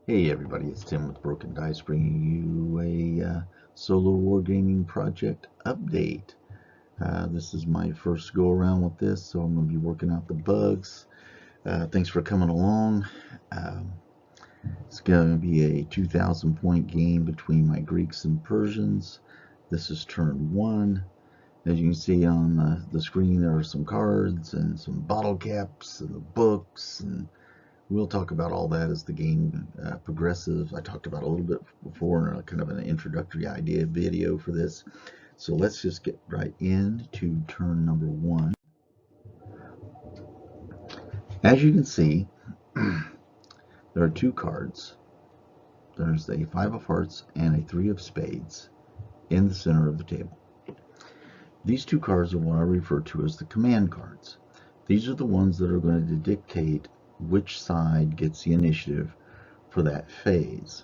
Hey everybody, it's Tim with Broken Dice bringing you a solo wargaming project update. This is my first go around with this, so I'm going to be working out the bugs. Thanks for coming along. Um, it's going to be a 2,000 point game between my Greeks and Persians. This is turn one. As you can see on the screen, there are some cards and some bottle caps and the books, and we'll talk about all that as the game progresses. I talked about a little bit before in a kind of an introductory idea video for this. So let's just get right into turn number one. As you can see, there are two cards. There's a five of hearts and a three of spades in the center of the table. These two cards are what I refer to as the command cards. These are the ones that are going to dictate which side gets the initiative for that phase.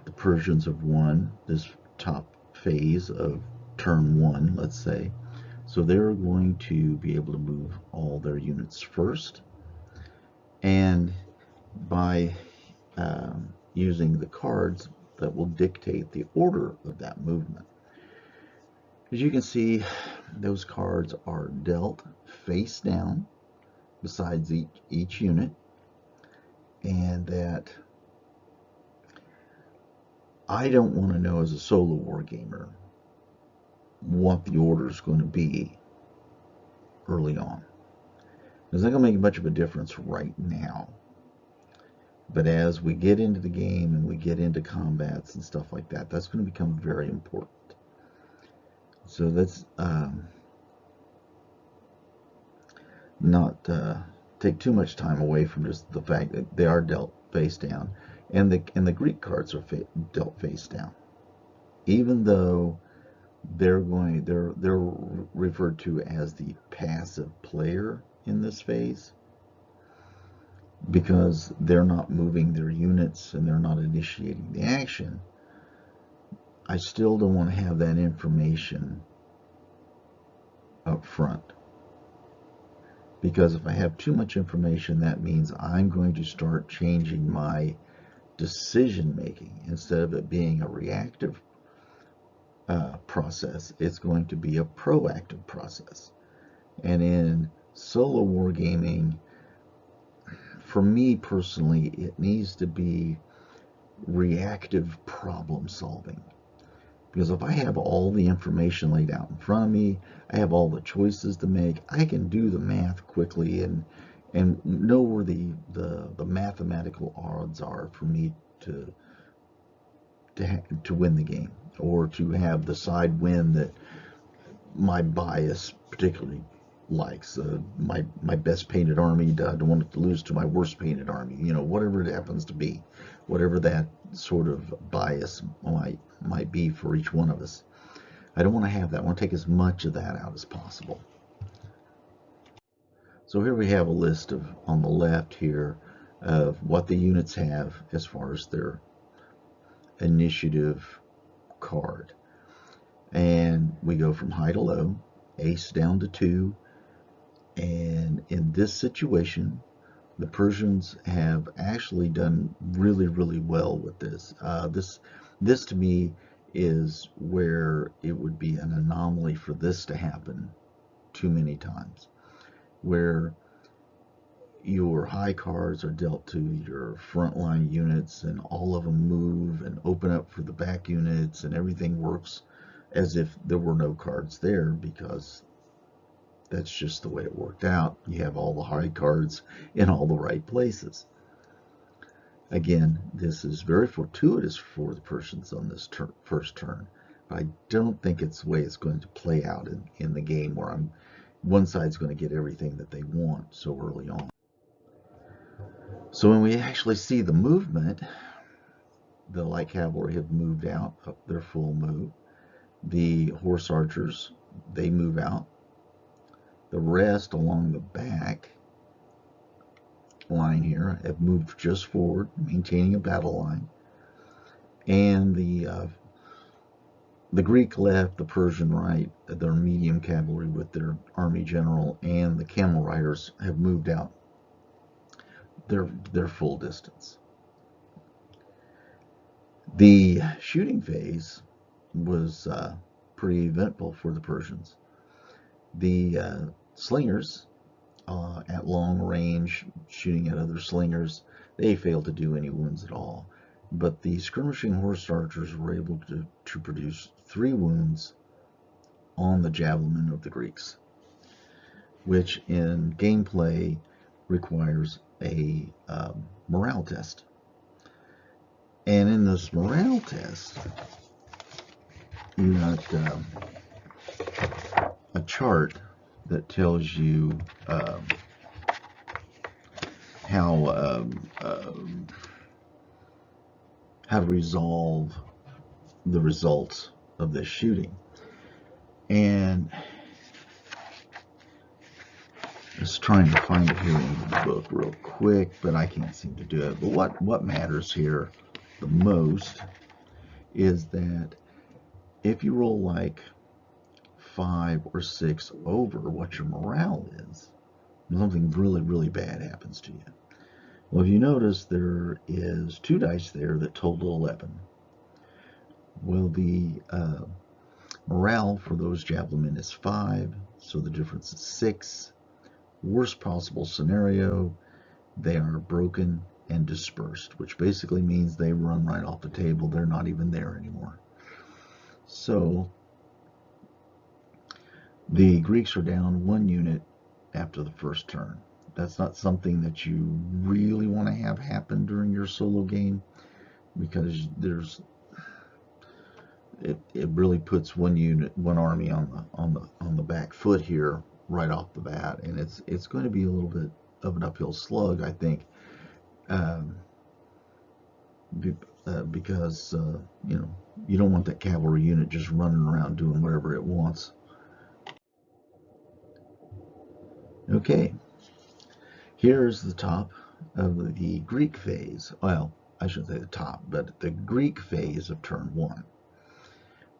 The Persians have won this top phase of turn one, let's say. So they're going to be able to move all their units first. And by using the cards that will dictate the order of that movement. As you can see, those cards are dealt face down besides each unit, and that I don't want to know as a solo war gamer what the order is going to be early on. It's not going to make much of a difference right now. But as we get into the game and we get into combats and stuff like that, that's going to become very important. So let's not take too much time away from just the fact that they are dealt face down, and the Greek cards are dealt face down, even though they're referred to as the passive player in this phase, because they're not moving their units and they're not initiating the action. I still don't want to have that information up front, because if I have too much information, that means I'm going to start changing my decision making. Instead of it being a reactive process, it's going to be a proactive process. And in solo wargaming, for me personally, it needs to be reactive problem solving. Because if I have all the information laid out in front of me, I have all the choices to make, I can do the math quickly and know where the mathematical odds are for me to win the game, or to have the side win that my bias particularly likes. My best painted army, I don't want it to lose to my worst painted army. Whatever it happens to be, whatever that sort of bias might be for each one of us. I don't want to have that. I want to take as much of that out as possible. So here we have a list of, on the left here, of what the units have as far as their initiative card. And we go from high to low, ace down to 2. And in this situation, the Persians have actually done really, really well with this. This to me is where it would be an anomaly for this to happen too many times, where your high cards are dealt to your frontline units and all of them move and open up for the back units, and everything works as if there were no cards there, because that's just the way it worked out. You have all the high cards in all the right places. Again, this is very fortuitous for the Persians on this first turn, but I don't think it's the way it's going to play out in the game, where one side's going to get everything that they want so early on. So when we actually see the movement, the light cavalry have moved out up their full move. The horse archers, they move out. The rest along the back line here have moved just forward, maintaining a battle line. And the Greek left, the Persian right, their medium cavalry with their army general, and the camel riders have moved out their full distance. The shooting phase was pretty eventful for the Persians. The slingers at long range, shooting at other slingers, they failed to do any wounds at all. But the skirmishing horse archers were able to produce 3 wounds on the javelin of the Greeks, which in gameplay requires a morale test. And in this morale test, you got a chart that tells you how to resolve the results of this shooting. And just trying to find it here in the book real quick, but I can't seem to do it. But what matters here the most is that if you roll like 5 or 6 over what your morale is, something really, really bad happens to you. Well, if you notice, there is 2 dice there that total 11. Well, the morale for those javelin is 5, so the difference is 6. Worst possible scenario, they are broken and dispersed, which basically means they run right off the table. They're not even there anymore. So the Greeks are down 1 unit after the first turn. That's not something that you really want to have happen during your solo game, because it really puts 1 unit, 1 army on the back foot here right off the bat, and it's going to be a little bit of an uphill slug, I think, because you don't want that cavalry unit just running around doing whatever it wants. Okay, here's the top of the Greek phase. Well, I shouldn't say the top, but the Greek phase of turn 1.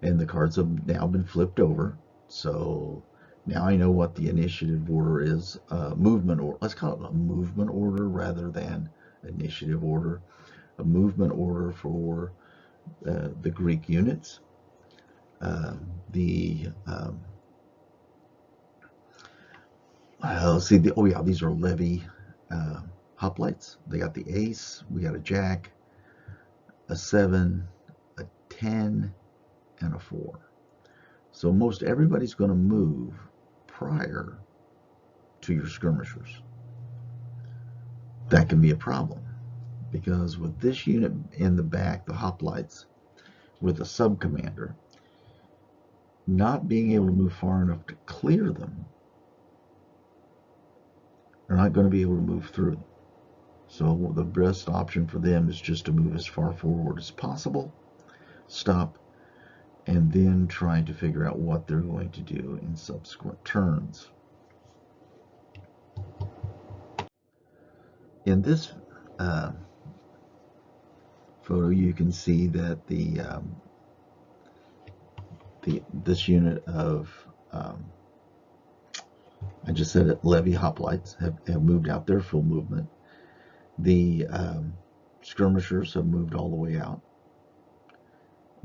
And the cards have now been flipped over, so now I know what the initiative order is. Movement order. Let's call it a movement order rather than initiative order. A movement order for the Greek units. Let's see. Oh yeah, these are levy hoplites. They got the ace. We got a jack, a 7, a 10, and a 4. So most everybody's going to move prior to your skirmishers. That can be a problem, because with this unit in the back, the hoplites, with a sub-commander, not being able to move far enough to clear them, they're not going to be able to move through them. So the best option for them is just to move as far forward as possible, stop, and then try to figure out what they're going to do in subsequent turns. In this photo, you can see that this unit of I just said it, levy hoplites have moved out their full movement. The skirmishers have moved all the way out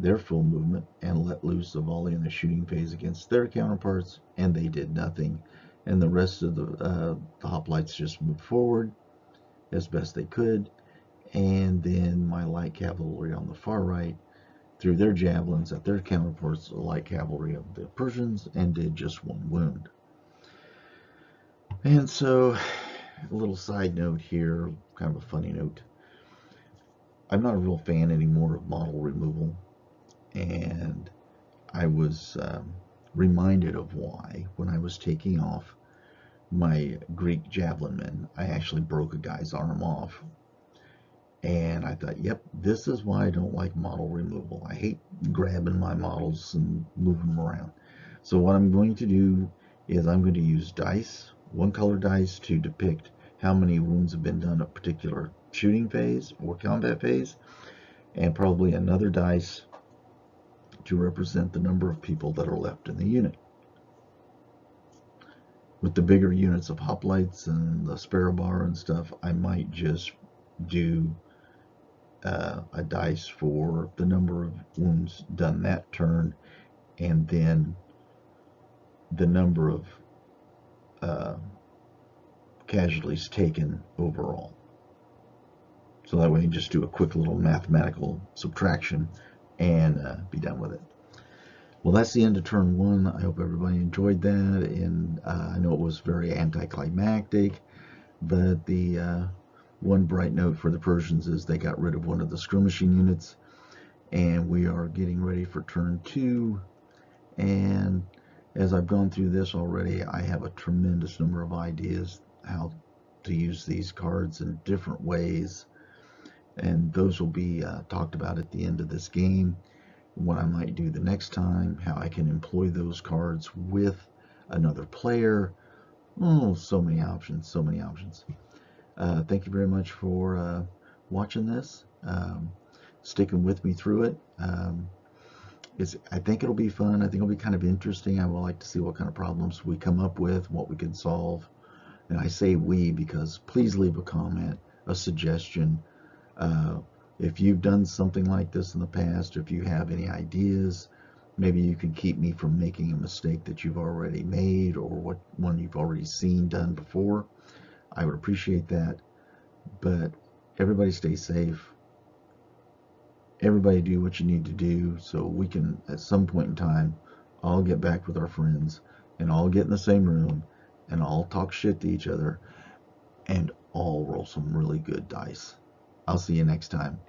their full movement and let loose a volley in the shooting phase against their counterparts, and they did nothing. And the rest of the hoplites just moved forward as best they could. And then my light cavalry on the far right threw their javelins at their counterparts, the light cavalry of the Persians, and did just 1 wound. And so, a little side note here, kind of a funny note. I'm not a real fan anymore of model removal, and I was reminded of why when I was taking off my Greek javelin men. I actually broke a guy's arm off, and I thought, yep, this is why I don't like model removal. I hate grabbing my models and moving them around. So what I'm going to do is I'm going to use dice, 1 color dice, to depict how many wounds have been done a particular shooting phase or combat phase, and probably another dice to represent the number of people that are left in the unit. With the bigger units of hoplites and the sparrow bar and stuff, I might just do a dice for the number of wounds done that turn, and then the number of uh, casualties taken overall. So that way you just do a quick little mathematical subtraction and be done with it. Well, that's the end of turn one. I hope everybody enjoyed that, and I know it was very anticlimactic, but the one bright note for the Persians is they got rid of one of the skirmishing units, and we are getting ready for turn two. And as I've gone through this already, I have a tremendous number of ideas how to use these cards in different ways, and those will be talked about at the end of this game. What I might do the next time, how I can employ those cards with another player. Oh, so many options, so many options. Thank you very much for watching this, sticking with me through it. I think it'll be fun. I think it'll be kind of interesting. I would like to see what kind of problems we come up with, what we can solve. And I say we because please leave a comment, a suggestion. If you've done something like this in the past, or if you have any ideas, maybe you can keep me from making a mistake that you've already made or what one you've already seen done before. I would appreciate that. But everybody stay safe. Everybody do what you need to do so we can, at some point in time, all get back with our friends and all get in the same room and all talk shit to each other and all roll some really good dice. I'll see you next time.